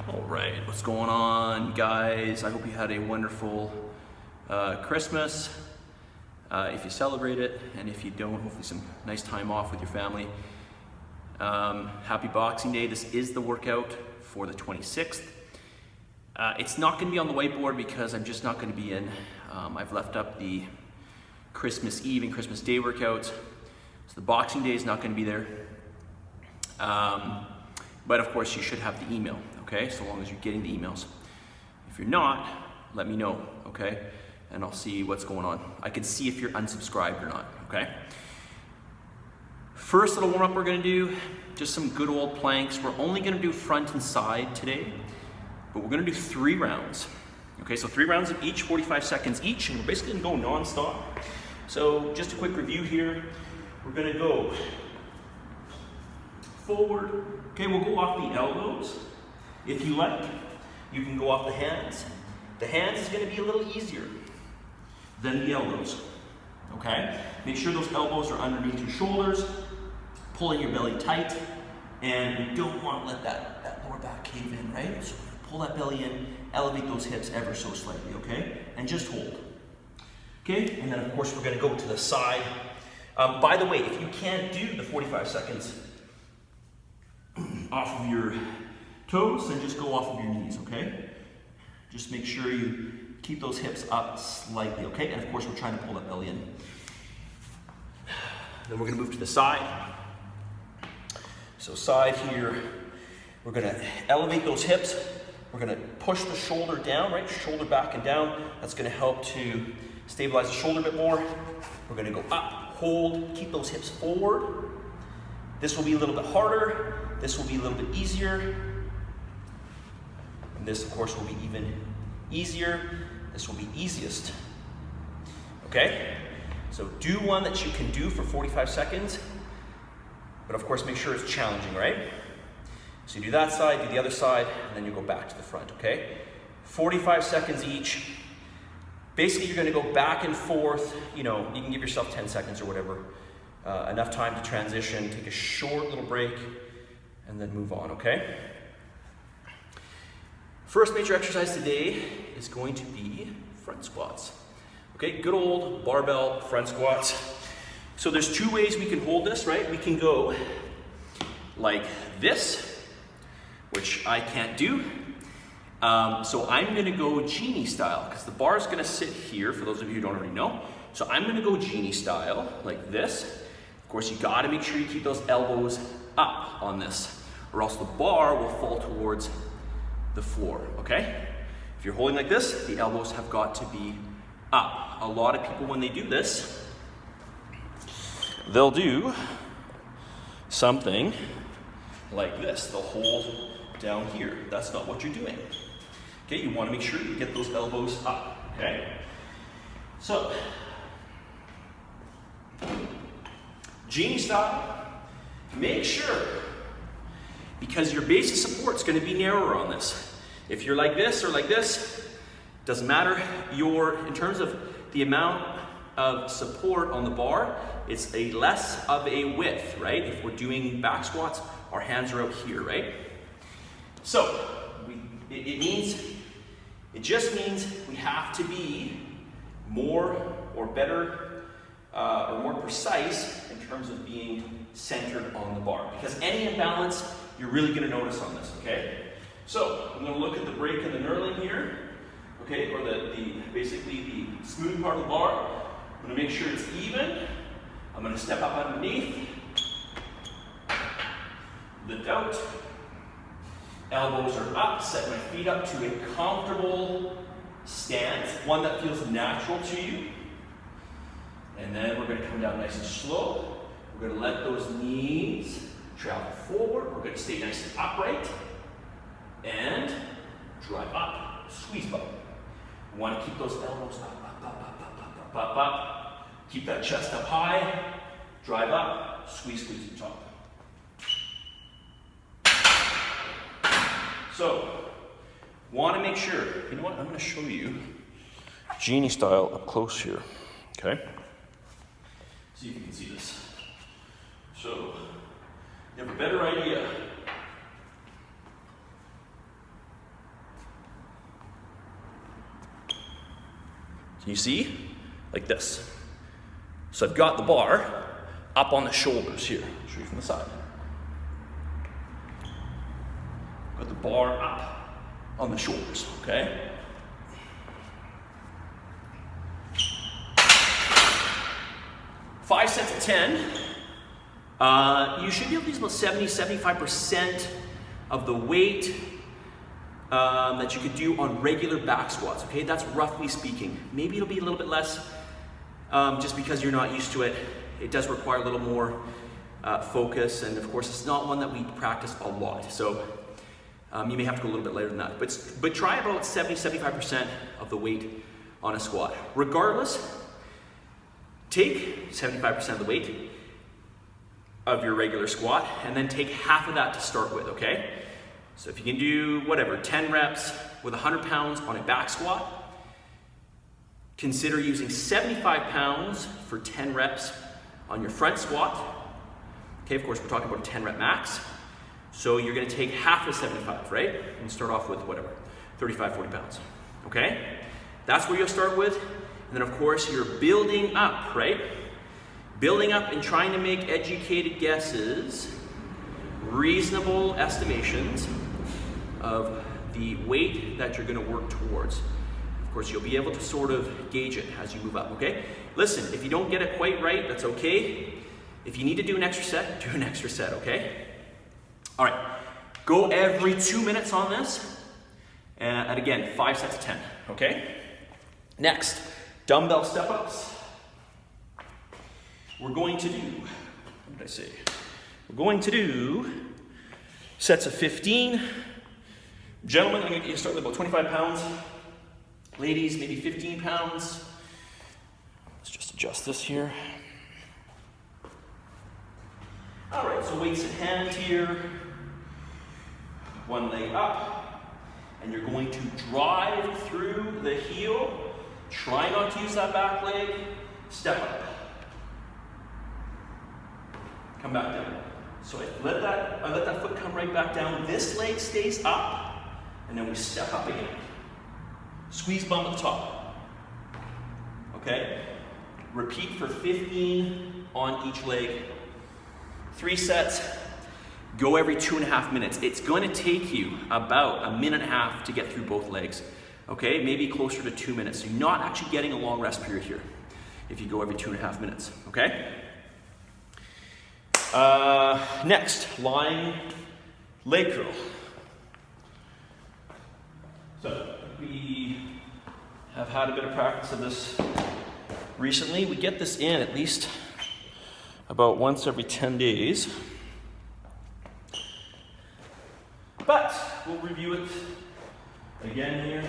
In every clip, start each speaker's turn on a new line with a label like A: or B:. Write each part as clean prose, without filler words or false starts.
A: All right, what's going on, guys? I hope you had a wonderful Christmas. If you celebrate it, and if you don't, hopefully some nice time off with your family. Happy Boxing Day. This is the workout for the 26th. It's not going to be on the whiteboard because I'm just not going to be in. I've left up the Christmas Eve and Christmas Day workouts, so the Boxing Day is not going to be there. But of course, you should have the email, okay? So long as you're getting the emails. If you're not, let me know, okay? And I'll see what's going on. I can see if you're unsubscribed or not, okay? First little warm up we're gonna do, just some good old planks. We're only gonna do front and side today, but we're gonna do 3 rounds. Okay, so 3 rounds of each, 45 seconds each, and we're basically gonna go non-stop. So just a quick review here. We're gonna go forward. Okay, we'll go off the elbows. If you like, you can go off the hands. The hands is gonna be a little easier than the elbows, okay? Make sure those elbows are underneath your shoulders, pulling your belly tight, and you don't want to let that lower back cave in, right? So pull that belly in, elevate those hips ever so slightly, okay? And just hold. Okay, and then of course we're gonna go to the side. By the way, if you can't do the 45 seconds off of your toes, then just go off of your knees, okay? Just make sure you keep those hips up slightly, okay? And of course, we're trying to pull that belly in. Then we're gonna move to the side. So side here, we're gonna elevate those hips. We're gonna push the shoulder down, right? Shoulder back and down. That's gonna help to stabilize the shoulder a bit more. We're gonna go up, hold, keep those hips forward. This will be a little bit harder. This will be a little bit easier. And this, of course, will be even easier. This will be easiest. Okay? So do one that you can do for 45 seconds. But of course, make sure it's challenging, right? So you do that side, do the other side, and then you go back to the front, okay? 45 seconds each. Basically, you're gonna go back and forth. You know, you can give yourself 10 seconds or whatever. Enough time to transition, take a short little break, and then move on, okay? First major exercise today is going to be front squats. Okay, good old barbell front squats. So there's 2 ways we can hold this, right? We can go like this, which I can't do. So I'm gonna go genie style, because the bar is gonna sit here, for those of you who don't already know. So I'm gonna go genie style, like this. Of course, you gotta make sure you keep those elbows up on this, or else the bar will fall towards the floor, okay? If you're holding like this, the elbows have got to be up. A lot of people, when they do this, they'll do something like this. They'll hold down here. That's not what you're doing. Okay, you wanna make sure you get those elbows up, okay? So, genie style, make sure, because your base of support is going to be narrower on this. If you're like this or like this, doesn't matter. In terms of the amount of support on the bar, it's a less of a width, right? If we're doing back squats, our hands are out here, right? So it just means we have to be more or better or more precise in terms of being centered on the bar. Because any imbalance, you're really gonna notice on this, okay? So, I'm gonna look at the break and the knurling here, okay, or basically the smooth part of the bar. I'm gonna make sure it's even. I'm gonna step up underneath, lift out, elbows are up, set my feet up to a comfortable stance, one that feels natural to you. And then we're gonna come down nice and slow. We're gonna let those knees travel forward. We're gonna stay nice and upright. And drive up, squeeze bump. We wanna keep those elbows up. Keep that chest up high. Drive up, squeeze to the top. So, wanna make sure, you know what, I'm gonna show you genie style up close here, okay? See if you can see this. So, you have a better idea Can you see? Like this. So I've got the bar up on the shoulders here. I'll show you from the side. Got the bar up on the shoulders, okay? Five sets of 10. You should be able to use about 70-75% of the weight that you could do on regular back squats, okay? That's roughly speaking. Maybe it'll be a little bit less just because you're not used to it. It does require a little more focus, and of course it's not one that we practice a lot. So you may have to go a little bit later than that. But try about 70-75% of the weight on a squat. Regardless, take 75% of the weight of your regular squat and then take half of that to start with, okay? So if you can do whatever, 10 reps with 100 pounds on a back squat, consider using 75 pounds for 10 reps on your front squat. Okay, of course we're talking about a 10 rep max. So you're gonna take half of 75, right? And start off with whatever, 35, 40 pounds, okay? That's where you'll start with. And then of course you're building up, right? Building up and trying to make educated guesses, reasonable estimations of the weight that you're gonna work towards. Of course, you'll be able to sort of gauge it as you move up, okay? Listen, if you don't get it quite right, that's okay. If you need to do an extra set, do an extra set, okay? All right, go every 2 minutes on this. And again, 5 sets of 10, okay? Next, dumbbell step-ups. We're going to do, what did I say? We're going to do sets of 15. Gentlemen, I'm going to get you started with about 25 pounds. Ladies, maybe 15 pounds. Let's just adjust this here. All right, so weights in hand here. One leg up. And you're going to drive through the heel. Try not to use that back leg. Step up. Come back down. So I let that foot come right back down. This leg stays up. And then we step up again. Squeeze bum at the top. Okay? Repeat for 15 on each leg. 3 sets. Go every 2.5 minutes. It's going to take you about 1.5 minutes to get through both legs. Okay? Maybe closer to 2 minutes. So you're not actually getting a long rest period here if you go every 2.5 minutes. Okay? Next, lying leg curl. So we have had a bit of practice of this recently. We get this in at least about once every 10 days. But we'll review it again here.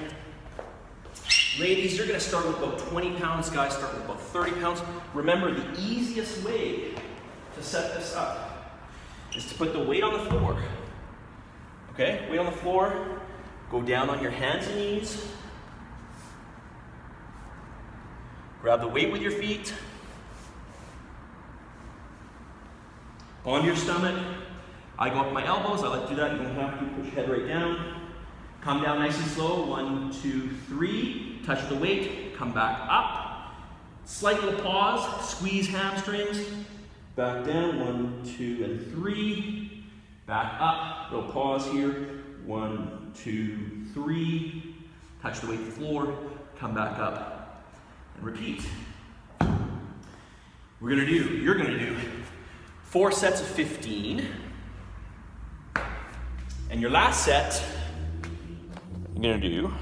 A: Ladies, you're going to start with about 20 pounds. Guys, start with about 30 pounds. Remember, the easiest way to set this up is to put the weight on the floor. Okay, weight on the floor. Go down on your hands and knees. Grab the weight with your feet. On your stomach. I go up with my elbows. I like to do that. You don't have to. Put your head right down. Come down nice and slow. 1, 2, 3. Touch the weight. Come back up. Slight little pause. Squeeze hamstrings. Back down. 1, 2, and 3. Back up. Little pause here. 1, 2, 3. Touch the weight to the floor. Come back up. And repeat. You're going to do 4 sets of 15. And your last set, you're going to do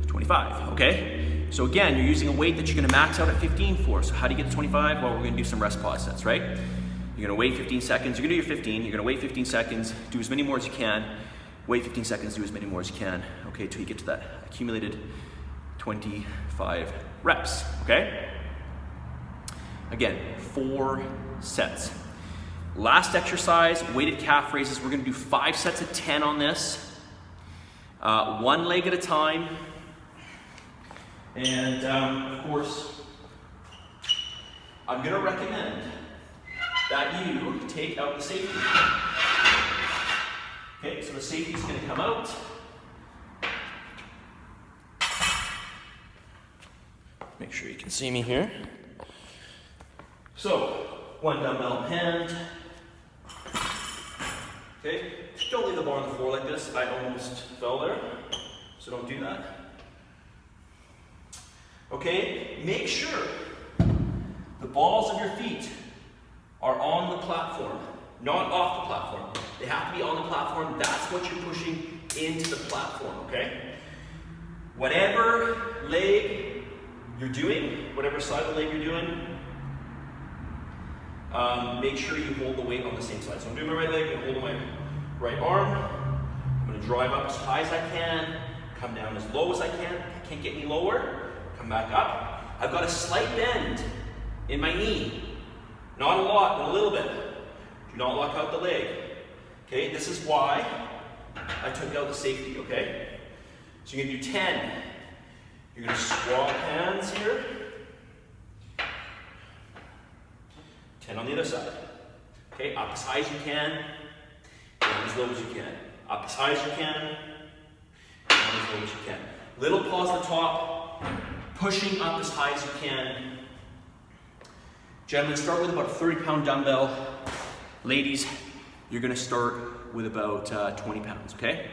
A: 25, okay? So again, you're using a weight that you're going to max out at 15 for. So how do you get to 25? Well, we're going to do some rest pause sets, right? You're going to wait 15 seconds. You're going to do your 15. You're going to wait 15 seconds. Do as many more as you can. Wait 15 seconds. Do as many more as you can. Okay, till you get to that accumulated 25 reps, okay? Again, 4 sets. Last exercise, weighted calf raises. We're going to do 5 sets of 10 on this. 1 leg at a time. And of course, I'm going to recommend that you take out the safety. Okay, so the safety is going to come out. Make sure you can see me here. So, one dumbbell in hand. Okay, don't leave the bar on the floor like this. I almost fell there, so don't do that. Okay, make sure the balls of your feet are on the platform, not off the platform. They have to be on the platform. That's what you're pushing into the platform, okay? Whatever leg you're doing, whatever side of the leg you're doing, make sure you hold the weight on the same side. So I'm doing my right leg, I'm holding my right arm. I'm gonna drive up as high as I can, come down as low as I can. I can't get any lower, come back up. I've got a slight bend in my knee. Not a lot, but a little bit. Do not lock out the leg. Okay, this is why I took out the safety, okay? So you're gonna do 10. You're gonna swap hands here. 10 on the other side. Okay, up as high as you can, down as low as you can. Up as high as you can, down as low as you can. Little pause at the top, pushing up as high as you can. Gentlemen, start with about a 30-pound dumbbell. Ladies, you're gonna start with about 20 pounds, okay?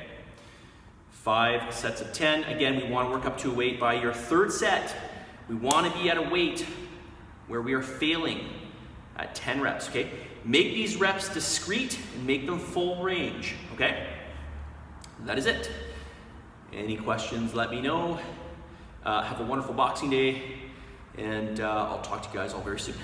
A: 5 sets of 10. Again, we wanna work up to a weight. By your third set, we wanna be at a weight where we are failing at 10 reps, okay? Make these reps discrete and make them full range, okay? That is it. Any questions, let me know. Have a wonderful boxing day, and I'll talk to you guys all very soon.